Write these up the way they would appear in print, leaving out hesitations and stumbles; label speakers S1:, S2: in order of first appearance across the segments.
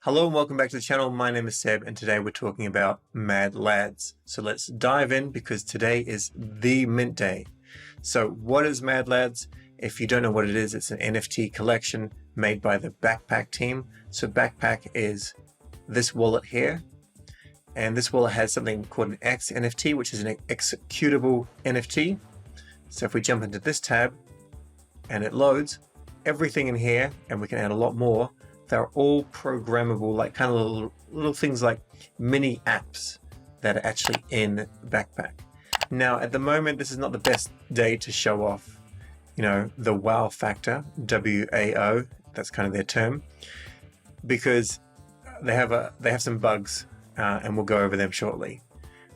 S1: Hello and welcome back to the channel. My name is Seb and today we're talking about MadLads. So let's dive in because today is the mint day. So what is MadLads? If you don't know what it is, it's an NFT collection made by the Backpack team. So Backpack is this wallet here, and this wallet has something called an xNFT, which is an executable NFT. So if we jump into this tab and it loads, everything in here, and we can add a lot more, they're all programmable, like kind of little things like mini apps that are actually in Backpack. Now, at the moment, this is not the best day to show off, the wow factor, WAO, that's kind of their term, because they have some bugs, and we'll go over them shortly.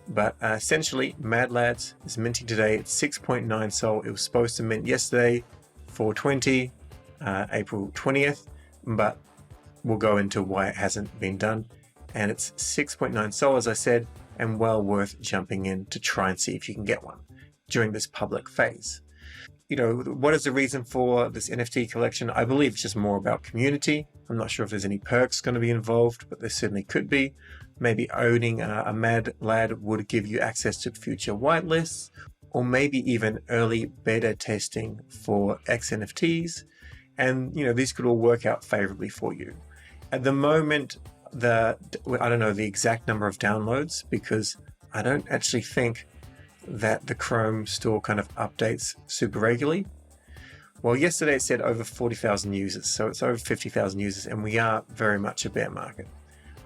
S1: But essentially, MadLads is minting today at 6.9 Sol. It was supposed to mint yesterday, 4/20, April 20th, but we'll go into why it hasn't been done. And it's 6.9 Sol, as I said, and well worth jumping in to try and see if you can get one during this public phase. What is the reason for this NFT collection? I believe it's just more about community. I'm not sure if there's any perks going to be involved, but there certainly could be. Maybe owning a MadLad would give you access to future whitelists, or maybe even early beta testing for xNFTs. And, these could all work out favorably for you. At the moment, I don't know the exact number of downloads because I don't actually think that the Chrome store kind of updates super regularly. Well, yesterday it said over 40,000 users, so it's over 50,000 users, and we are very much a bear market.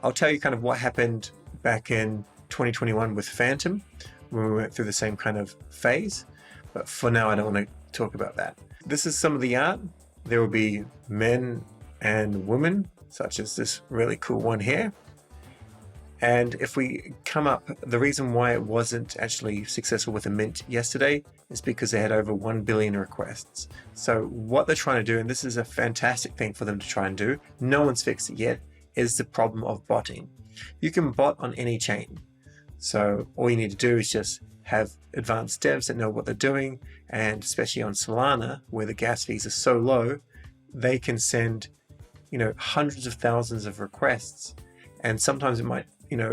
S1: I'll tell you kind of what happened back in 2021 with Phantom when we went through the same kind of phase, but for now I don't want to talk about that. This is some of the art. There will be men and women, such as this really cool one here. And if we come up, the reason why it wasn't actually successful with a mint yesterday is because they had over 1 billion requests. So what they're trying to do, and this is a fantastic thing for them to try and do, no one's fixed it yet, is the problem of botting. You can bot on any chain. So all you need to do is just have advanced devs that know what they're doing, and especially on Solana, where the gas fees are so low, they can send, hundreds of thousands of requests, and sometimes it might,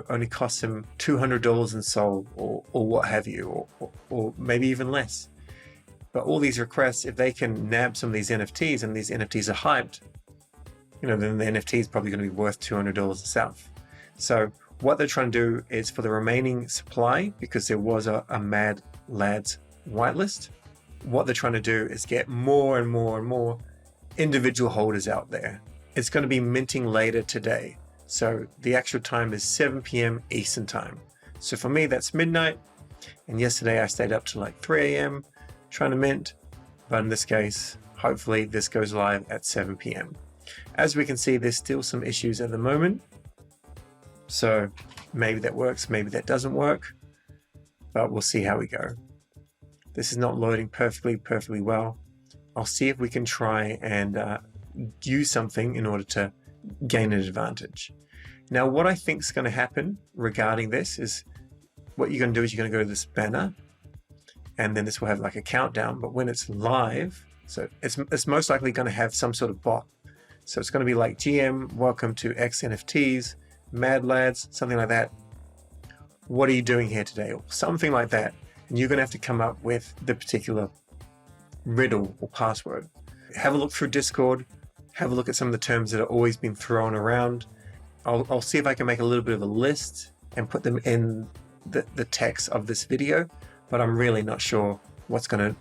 S1: only cost them $200 in Sol or what have you, or maybe even less. But all these requests, if they can nab some of these NFTs, and these NFTs are hyped, then the NFT is probably going to be worth $200 itself. So what they're trying to do is for the remaining supply, because there was a MadLads whitelist, what they're trying to do is get more and more and more individual holders out there. It's going to be minting later today. So the actual time is 7 p.m. Eastern time. So for me, that's midnight. And yesterday I stayed up to like 3 a.m. trying to mint. But in this case, hopefully this goes live at 7 p.m. As we can see, there's still some issues at the moment. So maybe that works, maybe that doesn't work, but we'll see how we go. This is not loading perfectly well. I'll see if we can try and use something in order to gain an advantage. Now, what I think is going to happen regarding this is what you're going to do is you're going to go to this banner, and then this will have like a countdown, but when it's live, so it's most likely going to have some sort of bot. So it's going to be like GM, welcome to xNFTs, MadLads, something like that. What are you doing here today? Or something like that. And you're going to have to come up with the particular riddle or password. Have a look through Discord, have a look at some of the terms that are always been thrown around. I'll see if I can make a little bit of a list and put them in the text of this video, but I'm really not sure what's going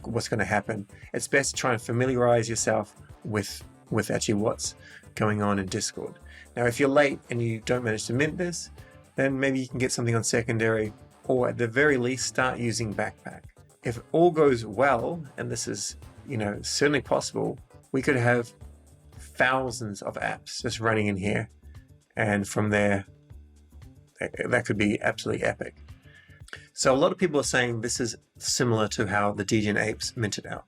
S1: to happen. It's best to try and familiarize yourself with actually what's going on in Discord. Now, if you're late and you don't manage to mint this, then maybe you can get something on secondary, or at the very least start using Backpack. If it all goes well, and this is certainly possible, we could have thousands of apps just running in here, and from there that could be absolutely epic. So a lot of people are saying this is similar to how the Degen Apes minted out.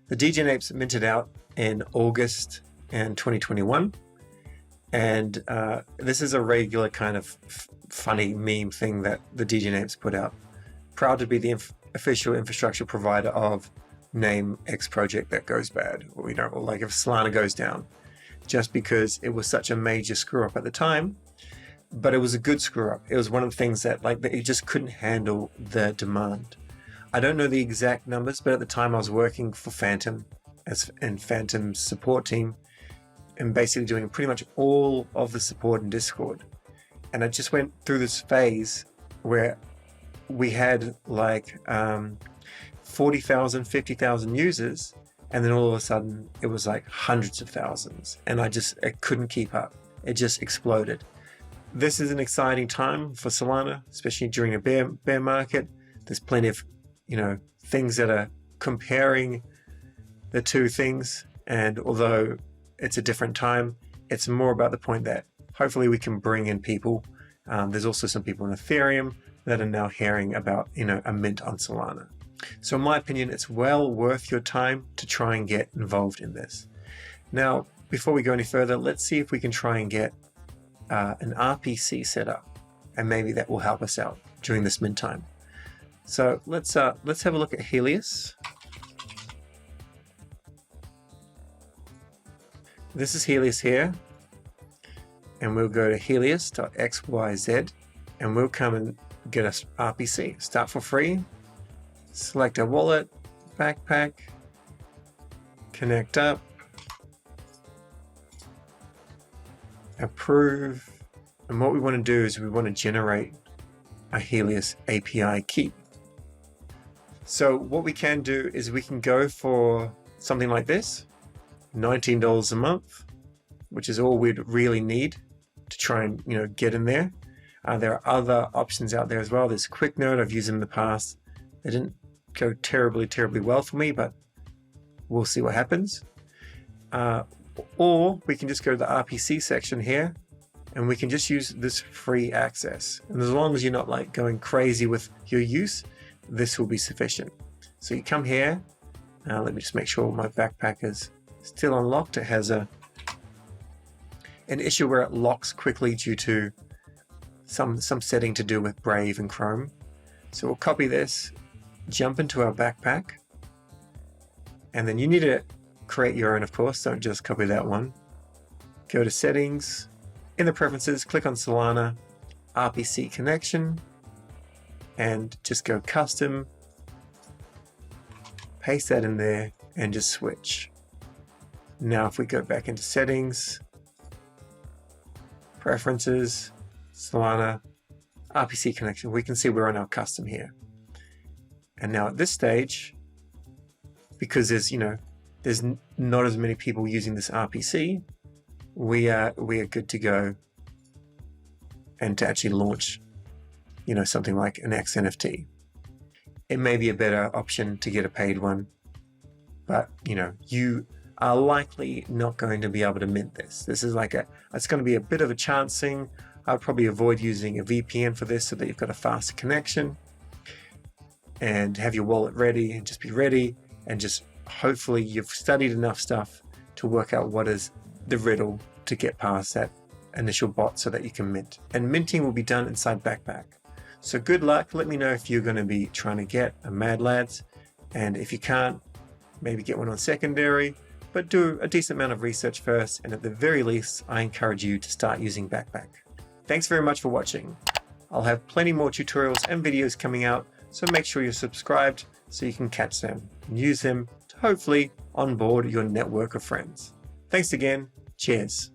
S1: The Degen Apes minted out in August in 2021, and this is a regular kind of funny meme thing that the Degen Apes put out. Proud to be the official infrastructure provider of name X project that goes bad, or like if Solana goes down. just because it was such a major screw up at the time, but it was a good screw up. It was one of the things that it just couldn't handle the demand. I don't know the exact numbers, but at the time I was working for Phantom and Phantom's support team and basically doing pretty much all of the support in Discord. And I just went through this phase where we had 40,000, 50,000 users, and then all of a sudden it was like hundreds of thousands, and I couldn't keep up. It just exploded. This is an exciting time for Solana, especially during a bear market. There's plenty of things that are comparing the two things, and although it's a different time, it's more about the point that hopefully we can bring in people. There's also some people in Ethereum that are now hearing about a mint on Solana. So in my opinion, it's well worth your time to try and get involved in this. Now, before we go any further, let's see if we can try and get an RPC set up, and maybe that will help us out during this mint time. So let's have a look at Helius. This is Helius here, and we'll go to helius.xyz, and we'll come and get us RPC. Start for free, select a wallet, backpack, connect up, approve, and what we want to do is we want to generate a Helius API key. So what we can do is we can go for something like this, $19 a month, which is all we'd really need to try and get in there. There are other options out there as well. There's QuickNote. I've used them in the past. They didn't go terribly well for me, but we'll see what happens. Or we can just go to the RPC section here, and we can just use this free access. And as long as you're not going crazy with your use, this will be sufficient. So you come here. Let me just make sure my backpack is still unlocked. It has an issue where it locks quickly due to some setting to do with Brave and Chrome. So we'll copy this, jump into our backpack, and then you need to create your own, of course. Don't just copy that one. Go to settings, in the preferences, click on Solana, RPC connection, and just go custom, paste that in there, and just switch. Now if we go back into settings, preferences, Solana, RPC connection, we can see we're on our custom here. And now at this stage, because there's not as many people using this RPC, we are good to go and to actually launch something like an xNFT. It may be a better option to get a paid one, but you are likely not going to be able to mint this. This is it's going to be a bit of a chancing. I'd probably avoid using a VPN for this so that you've got a faster connection, and have your wallet ready, and just be ready, and just hopefully you've studied enough stuff to work out what is the riddle to get past that initial bot so that you can mint. And minting will be done inside Backpack. So good luck. Let me know if you're going to be trying to get a MadLads, and if you can't, maybe get one on secondary, but do a decent amount of research first, and at the very least, I encourage you to start using Backpack. Thanks very much for watching. I'll have plenty more tutorials and videos coming out, so make sure you're subscribed so you can catch them and use them to hopefully onboard your network of friends. Thanks again. Cheers.